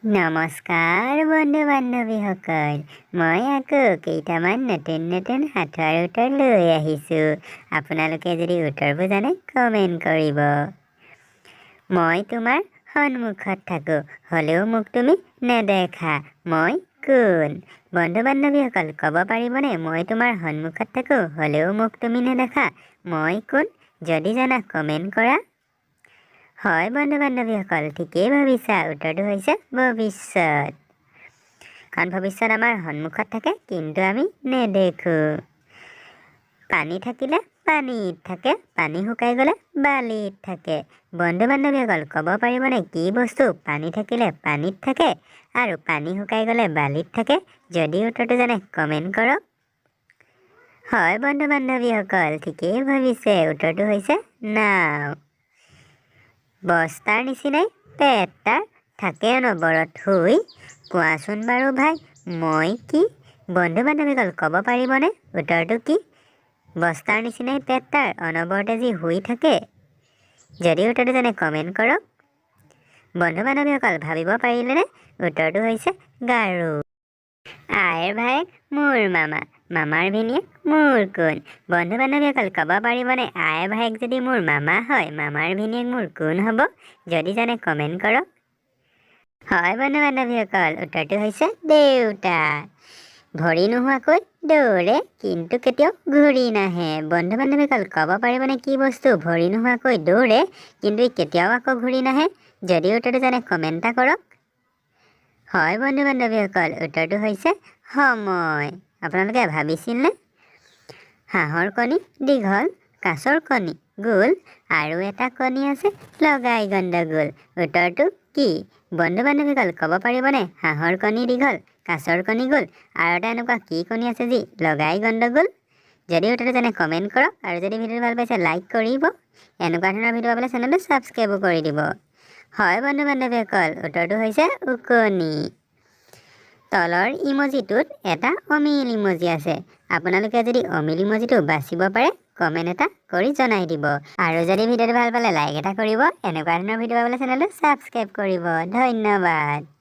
নমস্কাৰ বন্ধু বান্ধৱীসকল, মই আকৌ কেইটামান নতুন সাঁথৰ উত্তৰ লৈ আহিছোঁ। আপোনালোকে যদি উত্তৰবোৰ জানে কমেণ্ট কৰিব। মই তোমাৰ সন্মুখত থাকোঁ, হ'লেও মোক তুমি নেদেখা। মই কোন? বন্ধু বান্ধৱীসকল ক'ব পাৰিবনে? মই তোমাৰ সন্মুখত থাকোঁ, হ'লেও মোক তুমি নেদেখা। মই কোন? যদি জানা কমেণ্ট কৰা। হয় বন্ধু বান্ধৱীসকল, ঠিকেই ভাবিছা। উত্তৰটো হৈছে ভৱিষ্যত। কাৰণ ভৱিষ্যত আমাৰ সন্মুখত থাকে, কিন্তু আমি নেদেখোঁ। পানী থাকিলে পানীত থাকে, পানী শুকাই গ'লে বালিত থাকে। বন্ধু বান্ধৱীসকল ক'ব পাৰিবনে কি বস্তু পানী থাকিলে পানীত থাকে আৰু পানী শুকাই গ'লে বালিত থাকে? যদি উত্তৰটো জানে কমেণ্ট কৰক। হয় বন্ধু বান্ধৱীসকল, ঠিকেই ভাবিছে। উত্তৰটো হৈছে নাও। বস্তাৰ নিচিনাই পেট তাৰ, থাকে অনবৰত শুই। কোৱাচোন বাৰু ভাই, মই কি? বন্ধু বান্ধৱীসকল ক'ব পাৰিবনে উত্তৰটো কি? বস্তাৰ নিচিনাই পেট তাৰ, অনবৰতে যি শুই থাকে। যদি উত্তৰটো জানে কমেণ্ট কৰক। বন্ধু বান্ধৱীসকল ভাবিব পাৰিলেনে? উত্তৰটো হৈছে গাৰু। আইৰ ভায়েক মোৰ মামা, মামাৰ ভিনীয়েক মোৰ কোন? বন্ধু বান্ধৱীসকল ক'ব পাৰিবনে আইৰ ভায়েক যদি মোৰ মামা হয়, মামাৰ ভিনীয়েক মোৰ কোন হ'ব? যদি জানে কমেণ্ট কৰক। হয় বন্ধু বান্ধৱীসকল, উত্তৰটো হৈছে দেউতা। ভৰি নোহোৱাকৈ দৌৰে, কিন্তু কেতিয়াও ঘূৰি নাহে। বন্ধু বান্ধৱীসকল ক'ব পাৰিবনে কি বস্তু ভৰি নোহোৱাকৈ দৌৰে, কিন্তু কেতিয়াও আকৌ ঘূৰি নাহে? যদি উত্তৰটো জানে কমেণ্ট এটা কৰক। হয় বন্ধু বান্ধৱীসকল, উত্তৰটো হৈছে সময়। আপোনালোকে ভাবিছিলনে? হাঁহৰ কণী দীঘল, কাছৰ কণী গোল, আৰু এটা কণী আছে লগাই গণ্ডগোল। উত্তৰটো কি? বন্ধু বান্ধৱীসকল ক'ব পাৰিবনে হাঁহৰ কণী দীঘল, কাছৰ কণী গোল, আৰু এটা এনেকুৱা কি কণী আছে যি লগাই গণ্ডগোল? যদি উত্তৰটো জানে কমেণ্ট কৰক, আৰু যদি ভিডিঅ'টো ভাল পাইছে লাইক কৰিব। এনেকুৱা ধৰণৰ ভিডিঅ' পাবলৈ চেনেলটো ছাবস্ক্ৰাইবো কৰি দিব। হয় বন্ধু বান্ধৱীসকল, উত্তৰটো হৈছে ওকণি। তলৰ ইমজিটোত এটা অমিল ইমজি আছে। আপোনালোকে যদি অমিল ইমজিটো বাচিব পাৰে কমেণ্ট এটা কৰি জনাই দিব। আৰু যদি ভিডিঅ'টো ভাল পালে লাইক এটা কৰিব। এনেকুৱা ধৰণৰ ভিডিঅ' পাবলৈ চেনেলটো ছাবস্ক্ৰাইব কৰিব। ধন্যবাদ।